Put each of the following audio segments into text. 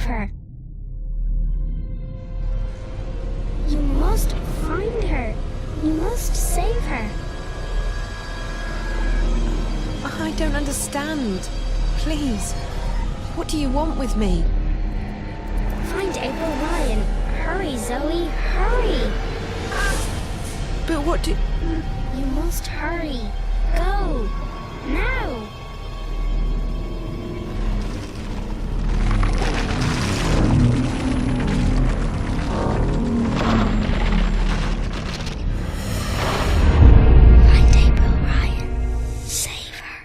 her. You must find her. You must save her. I don't understand. Please, what do you want with me? Find April Ryan. Hurry, Zoe, hurry! But what do... You must hurry. Go! Now! Find April Ryan. Save her.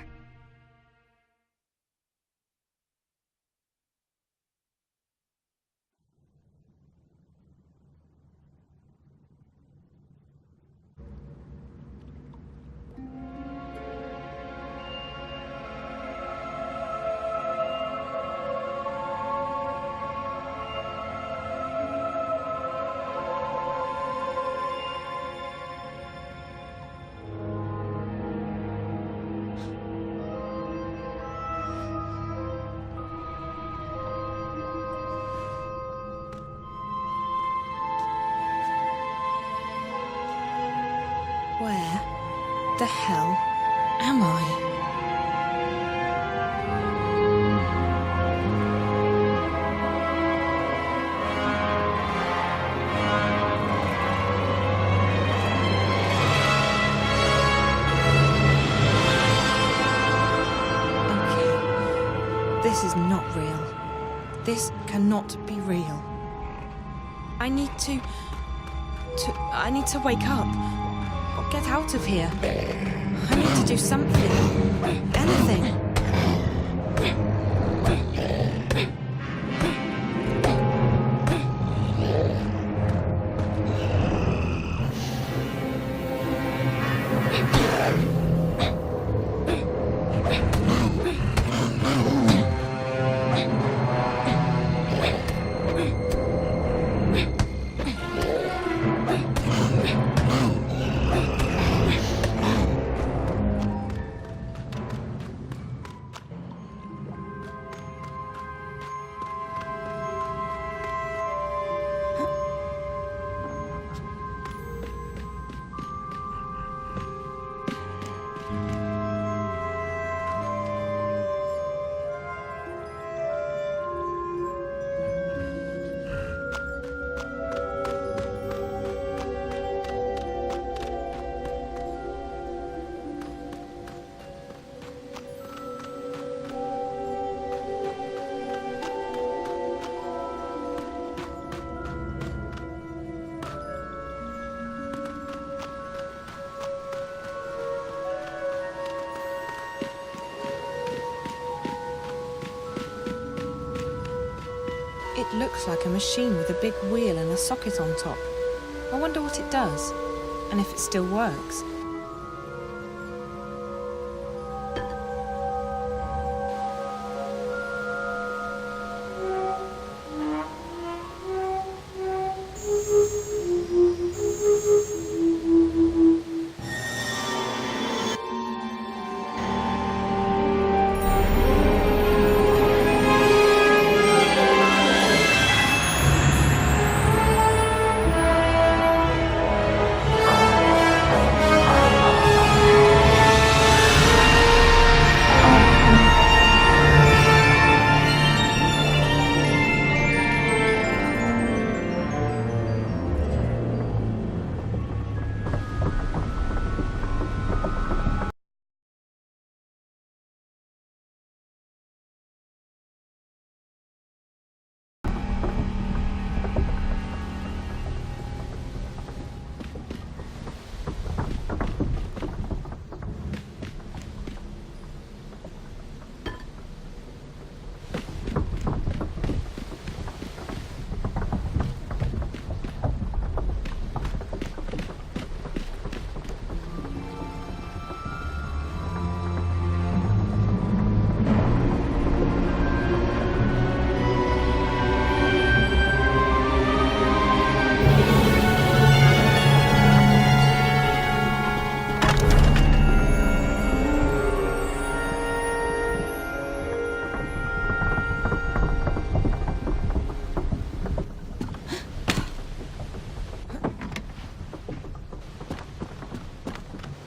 Where the hell am I? Okay, this is not real. This cannot be real. I need to wake up. Get out of here. I need to do something. Anything. It looks like a machine with a big wheel and a socket on top. I wonder what it does, and if it still works.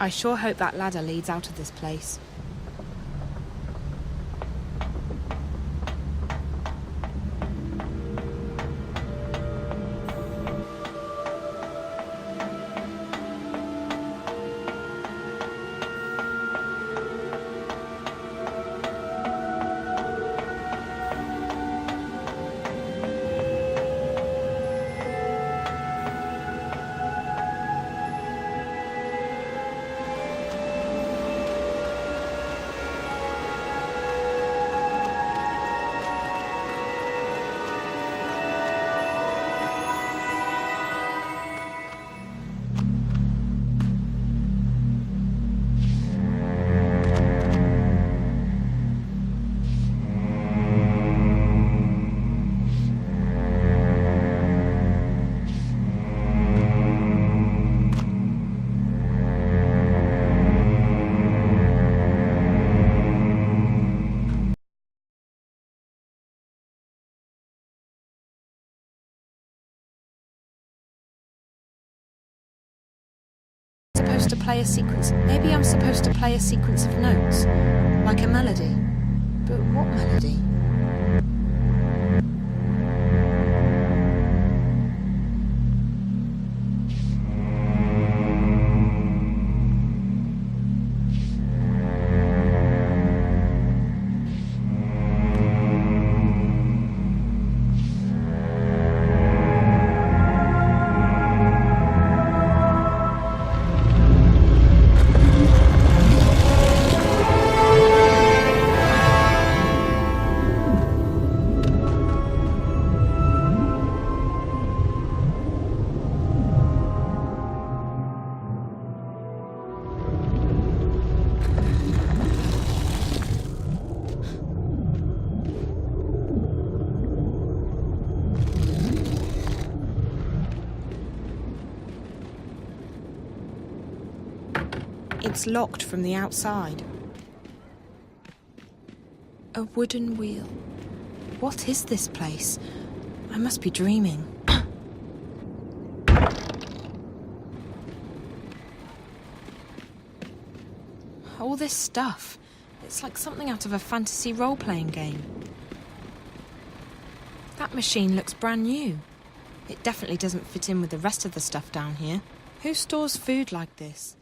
I sure hope that ladder leads out of this place. Supposed to play a sequence. Maybe I'm supposed to play a sequence of notes, like a melody. But what melody? It's locked from the outside. A wooden wheel. What is this place? I must be dreaming. All this stuff. It's like something out of a fantasy role-playing game. That machine looks brand new. It definitely doesn't fit in with the rest of the stuff down here. Who stores food like this?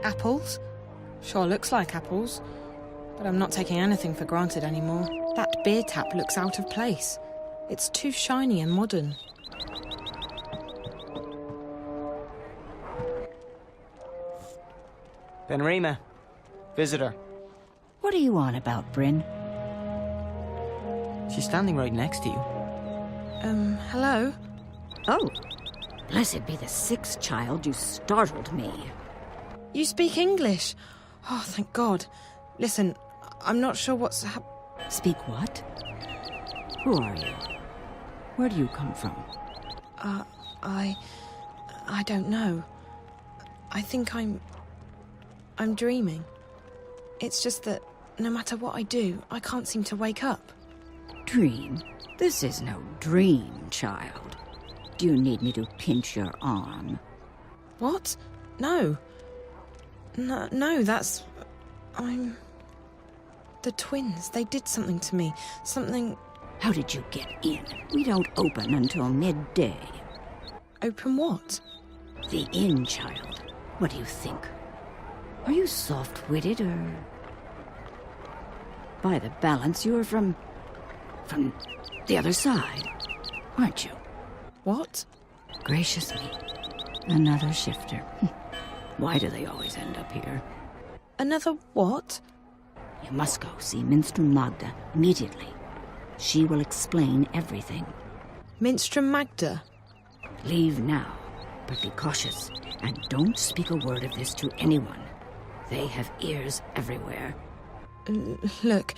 Apples? Sure looks like apples. But I'm not taking anything for granted anymore. That beer tap looks out of place. It's too shiny and modern. Benrima. Visitor. What are you on about, Bryn? She's standing right next to you. Hello? Oh, blessed be the sixth child, you startled me. You speak English? Oh, thank God. Listen, I'm not sure what's Speak what? Who are you? Where do you come from? I don't know. I think I'm dreaming. It's just that no matter what I do, I can't seem to wake up. Dream? This is no dream, child. Do you need me to pinch your arm? What? No. No, that's... The twins, they did something to me. Something... How did you get in? We don't open until midday. Open what? The inn, child. What do you think? Are you soft-witted, or... By the balance, you're from the other side, aren't you? What? Gracious me. Another shifter. Why do they always end up here? Another what? You must go see Minstrel Magda immediately. She will explain everything. Minstrel Magda? Leave now, but be cautious, and don't speak a word of this to anyone. They have ears everywhere. Look,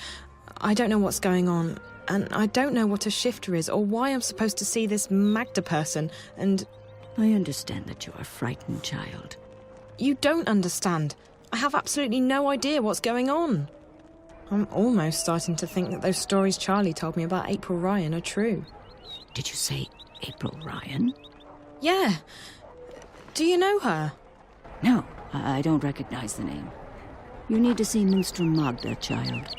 I don't know what's going on, and I don't know what a shifter is or why I'm supposed to see this Magda person, and... I understand that you are frightened, child. You don't understand. I have absolutely no idea what's going on. I'm almost starting to think that those stories Charlie told me about April Ryan are true. Did you say April Ryan? Yeah. Do you know her? No, I don't recognize the name. You need to see Minstrel Magda, child.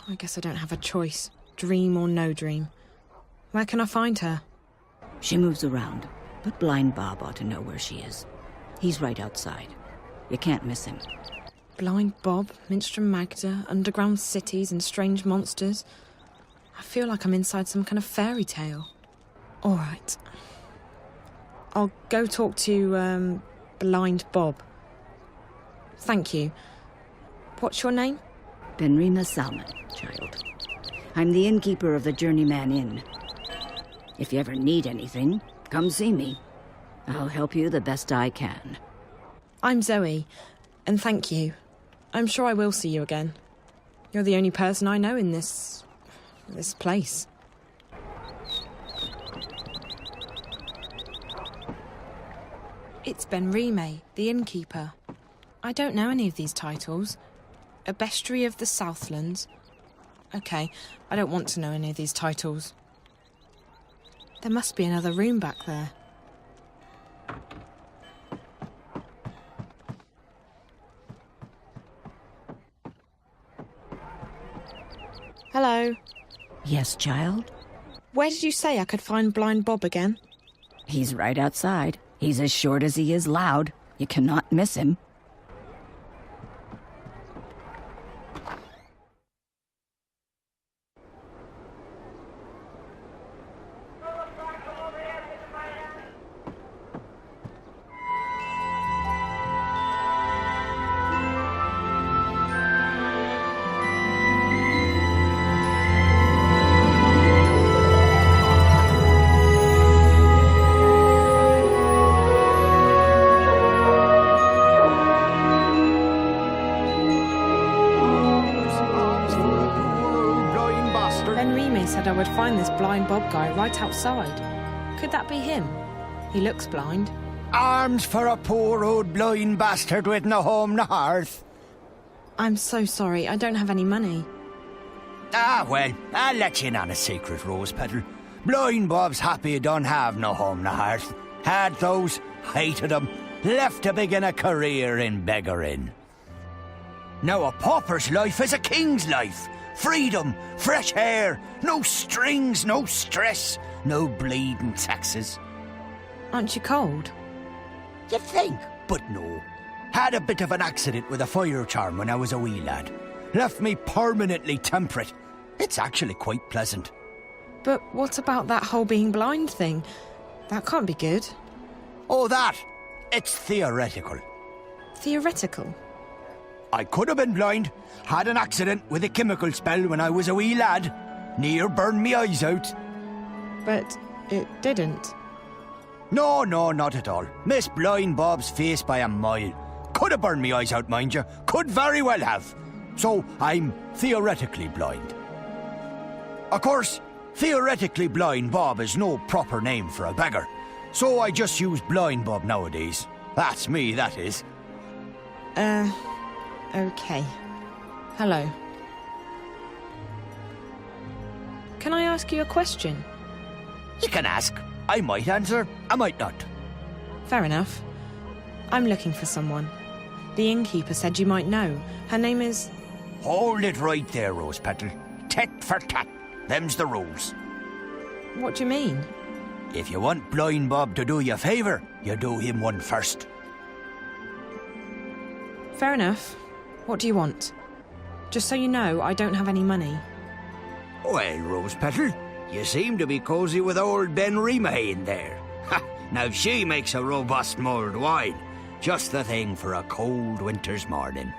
I guess I don't have a choice, dream or no dream. Where can I find her? She moves around, but Blind Bob ought to know where she is. He's right outside. You can't miss him. Blind Bob, Minstrel Magda, underground cities and strange monsters. I feel like I'm inside some kind of fairy tale. All right. I'll go talk to, Blind Bob. Thank you. What's your name? Benrima Salmon, child. I'm the innkeeper of the Journeyman Inn. If you ever need anything, come see me. I'll help you the best I can. I'm Zoe, and thank you. I'm sure I will see you again. You're the only person I know in this place. It's Benrime, the innkeeper. I don't know any of these titles. A bestiary of the Southlands. Okay, I don't want to know any of these titles. There must be another room back there. Hello. Yes, child? Where did you say I could find Blind Bob again? He's right outside. He's as short as he is loud. You cannot miss him. I would find this Blind Bob guy right outside. Could that be him? He looks blind. Arms for a poor old blind bastard with no home, no hearth. I'm so sorry, I don't have any money. Ah, well, I'll let you in on a secret, Rose Petal. Blind Bob's happy he don't have no home, no hearth. Had those, hated them, left to begin a career in beggaring. Now a pauper's life is a king's life. Freedom, fresh air, no strings, no stress, no bleeding taxes. Aren't you cold? You think, but no. Had a bit of an accident with a fire charm when I was a wee lad. Left me permanently temperate. It's actually quite pleasant. But what about that whole being blind thing? That can't be good. Oh, that? It's theoretical. Theoretical? I could have been blind. Had an accident with a chemical spell when I was a wee lad. Near burned me eyes out. But it didn't. No, not at all. Missed Blind Bob's face by a mile. Could have burned me eyes out, mind you. Could very well have. So I'm theoretically blind. Of course, theoretically blind Bob is no proper name for a beggar. So I just use Blind Bob nowadays. That's me, that is. Okay. Hello. Can I ask you a question? You can ask. I might answer, I might not. Fair enough. I'm looking for someone. The innkeeper said you might know. Her name is... Hold it right there, Rose Petal. Tit for tat. Them's the rules. What do you mean? If you want Blind Bob to do you a favour, you do him one first. Fair enough. What do you want? Just so you know, I don't have any money. Well, Rose Petal, you seem to be cosy with old Benrime in there. Ha! Now she makes a robust mulled wine. Just the thing for a cold winter's morning.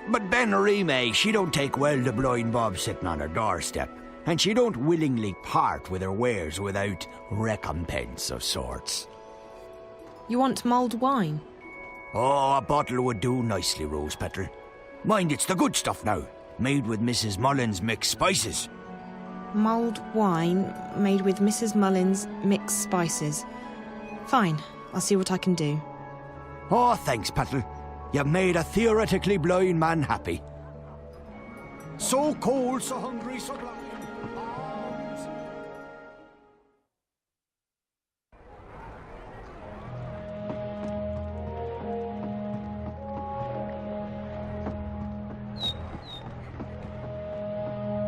But Benrime, she don't take well to Blind Bob sitting on her doorstep, and she don't willingly part with her wares without recompense of sorts. You want mulled wine? Oh, a bottle would do nicely, Rose Petal. Mind, it's the good stuff now. Made with Mrs. Mullins' mixed spices. Mulled wine made with Mrs. Mullins' mixed spices. Fine, I'll see what I can do. Oh, thanks, Petal. You've made a theoretically blind man happy. So cold, so hungry, so blind.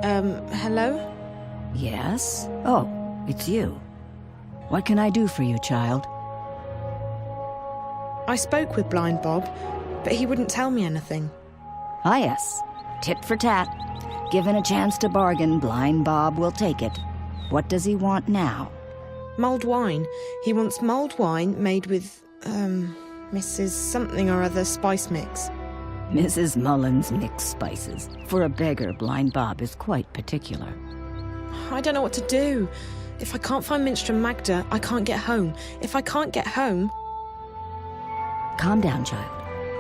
Arms. Hello? Yes? Oh, it's you. What can I do for you, child? I spoke with Blind Bob, but he wouldn't tell me anything. Ah, yes. Tit for tat. Given a chance to bargain, Blind Bob will take it. What does he want now? Mulled wine. He wants mulled wine made with, Mrs. something or other spice mix. Mrs. Mullins' mixed spices. For a beggar, Blind Bob is quite particular. I don't know what to do. If I can't find Minstrel Magda, I can't get home. If I can't get home... Calm down, child.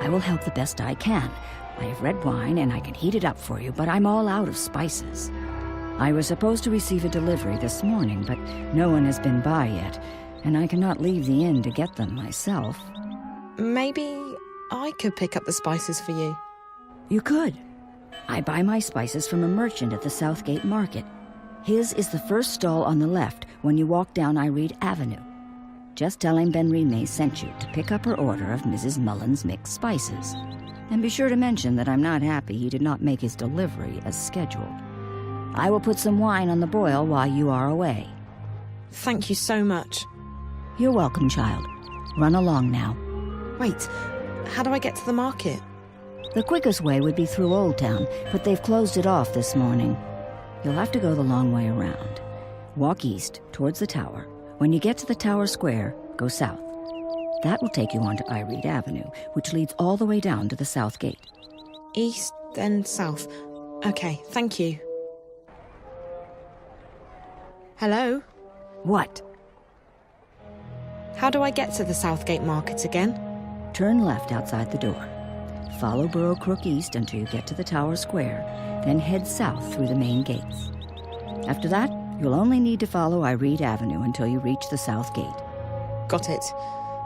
I will help the best I can. I have red wine and I can heat it up for you, but I'm all out of spices. I was supposed to receive a delivery this morning, but no one has been by yet, and I cannot leave the inn to get them myself. Maybe I could pick up the spices for you. You could. I buy my spices from a merchant at the Southgate Market. His is the first stall on the left when you walk down Iread Avenue. Just tell him Benrime sent you to pick up her order of Mrs. Mullins' mixed spices. And be sure to mention that I'm not happy he did not make his delivery as scheduled. I will put some wine on the boil while you are away. Thank you so much. You're welcome, child. Run along now. Wait, how do I get to the market? The quickest way would be through Old Town, but they've closed it off this morning. You'll have to go the long way around. Walk east, towards the tower. When you get to the tower square, go south. That will take you onto Iread Avenue, which leads all the way down to the South Gate. East, then south. Okay, thank you. Hello? What? How do I get to the Southgate Market again? Turn left outside the door. Follow Borough Crook east until you get to the tower square, then head south through the main gates. After that, you'll only need to follow Iread Avenue until you reach the South Gate. Got it.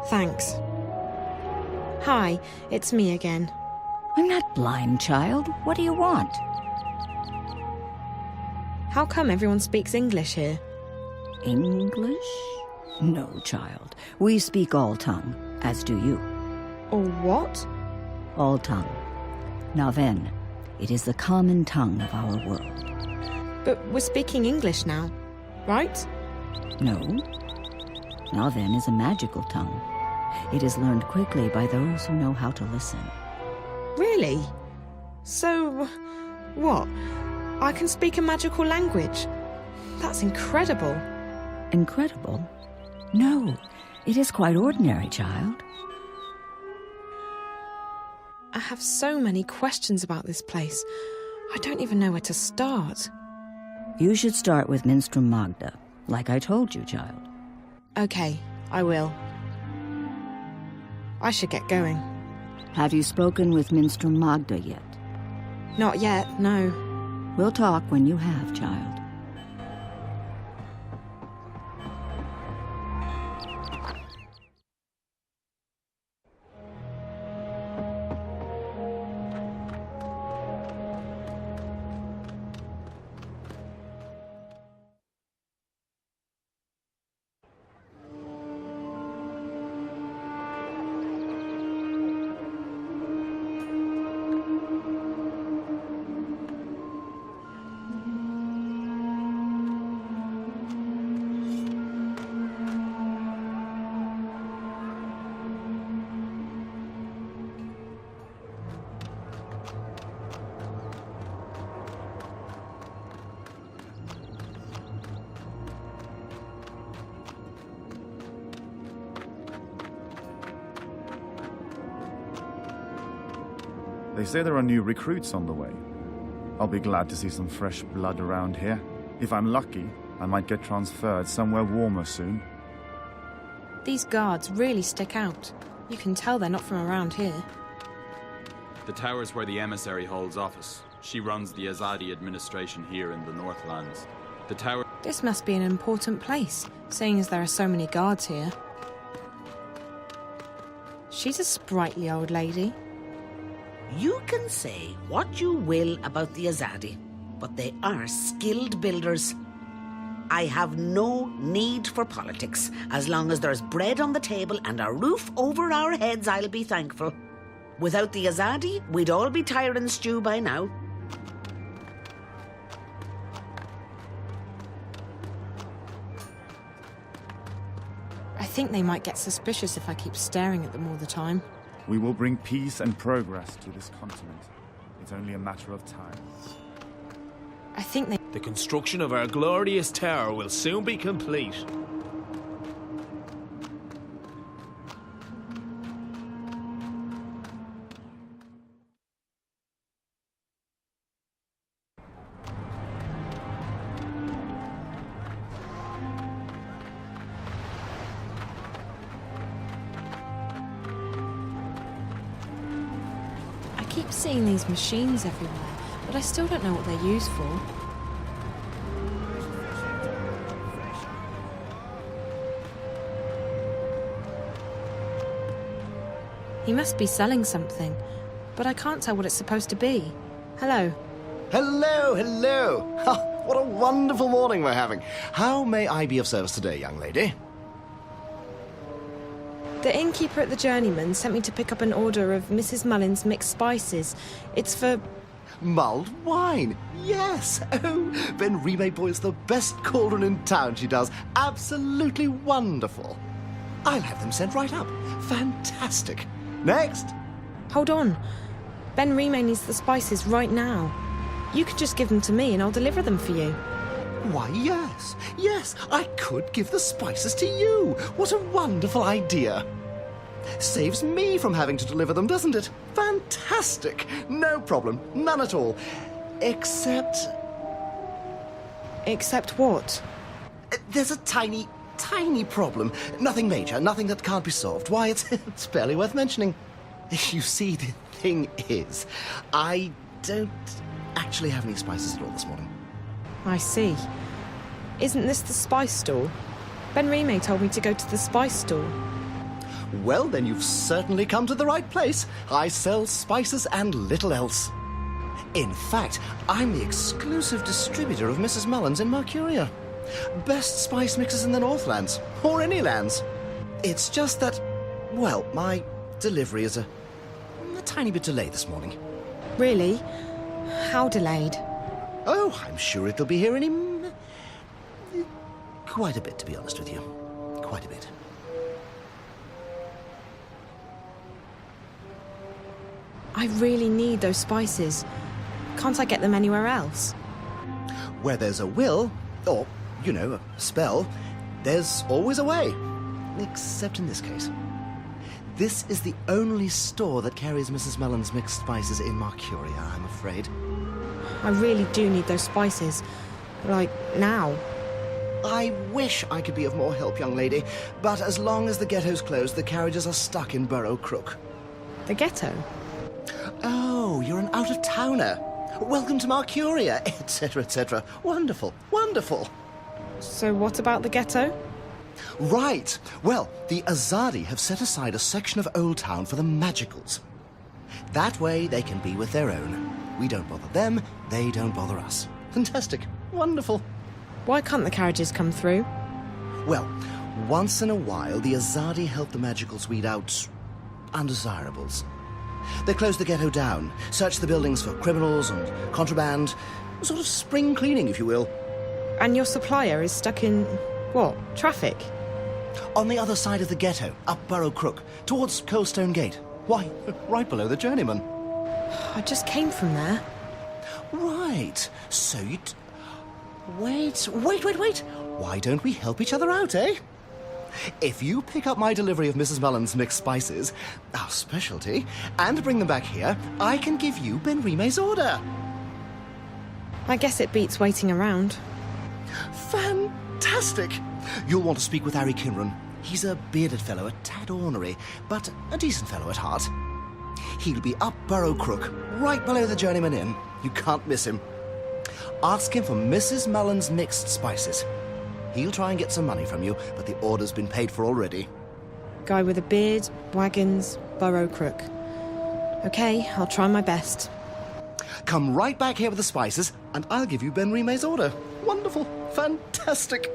Thanks. Hi, it's me again. I'm not blind, child. What do you want? How come everyone speaks English here? English? No, child. We speak all tongue, as do you. Or what? All tongue. Now then, it is the common tongue of our world. But we're speaking English now, right? No. Now then is a magical tongue. It is learned quickly by those who know how to listen. Really? So, what? I can speak a magical language? That's incredible. Incredible? No, it is quite ordinary, child. I have so many questions about this place. I don't even know where to start. You should start with Minstrel Magda, like I told you, child. Okay, I will. I should get going. Have you spoken with Minstrel Magda yet? Not yet, no. We'll talk when you have, child. They say there are new recruits on the way. I'll be glad to see some fresh blood around here. If I'm lucky, I might get transferred somewhere warmer soon. These guards really stick out. You can tell they're not from around here. The tower's where the emissary holds office. She runs the Azadi administration here in the Northlands. The tower... This must be an important place, seeing as there are so many guards here. She's a sprightly old lady. You can say what you will about the Azadi, but they are skilled builders. I have no need for politics. As long as there's bread on the table and a roof over our heads, I'll be thankful. Without the Azadi, we'd all be tired and stew by now. I think they might get suspicious if I keep staring at them all the time. We will bring peace and progress to this continent. It's only a matter of time. I think they... The construction of our glorious tower will soon be complete. I keep seeing these machines everywhere, but I still don't know what they're used for. He must be selling something, but I can't tell what it's supposed to be. Hello. Hello, hello. Ha, what a wonderful morning we're having. How may I be of service today, young lady? The innkeeper at the Journeyman sent me to pick up an order of Mrs. Mullen's mixed spices. It's for... Mulled wine. Yes. Oh, Ben Rime boils the best cauldron in town, she does. Absolutely wonderful. I'll have them sent right up. Fantastic. Next. Hold on. Ben Rime needs the spices right now. You could just give them to me and I'll deliver them for you. Why, yes. Yes, I could give the spices to you. What a wonderful idea. Saves me from having to deliver them, doesn't it? Fantastic. No problem. None at all. Except... Except what? There's a tiny problem. Nothing major, nothing that can't be solved. Why, it's barely worth mentioning. You see, the thing is, I don't actually have any spices at all this morning. I see. Isn't this the spice store? Ben Rime told me to go to the spice store. Well, then you've certainly come to the right place. I sell spices and little else. In fact, I'm the exclusive distributor of Mrs. Mullen's in Mercuria. Best spice mixes in the Northlands, or any lands. It's just that, well, my delivery is a tiny bit delayed this morning. Really? How delayed? Oh, I'm sure it'll be here any... quite a bit, to be honest with you. Quite a bit. I really need those spices. Can't I get them anywhere else? Where there's a will, or, you know, a spell, there's always a way. Except in this case. This is the only store that carries Mrs. Mullen's mixed spices in Mercuria, I'm afraid. I really do need those spices. Like, now. I wish I could be of more help, young lady, but as long as the ghetto's closed, the carriages are stuck in Burrow Crook. The ghetto? Oh, you're an out-of-towner. Welcome to Mercuria, etc., etc. Wonderful, wonderful. So what about the ghetto? Right. Well, the Azadi have set aside a section of Old Town for the Magicals. That way they can be with their own. We don't bother them, they don't bother us. Fantastic. Wonderful. Why can't the carriages come through? Well, once in a while, the Azadi help the Magicals weed out undesirables. They close the ghetto down, search the buildings for criminals and contraband, sort of spring cleaning, if you will. And your supplier is stuck in... what? Traffic? On the other side of the ghetto, up Burrow Crook, towards Coldstone Gate. Why, right below the Journeyman. I just came from there. Right. So you... Wait. Why don't we help each other out, eh? If you pick up my delivery of Mrs. Mullen's mixed spices, our specialty, and bring them back here, I can give you Ben Rime's order. I guess it beats waiting around. Fantastic! You'll want to speak with Harry Kinran. He's a bearded fellow, a tad ornery, but a decent fellow at heart. He'll be up Burrow Crook, right below the Journeyman Inn. You can't miss him. Ask him for Mrs. Mullen's mixed spices. He'll try and get some money from you, but the order's been paid for already. Guy with a beard, wagons, Burrow Crook. Okay, I'll try my best. Come right back here with the spices, and I'll give you Ben Rimé's order. Wonderful. Fantastic.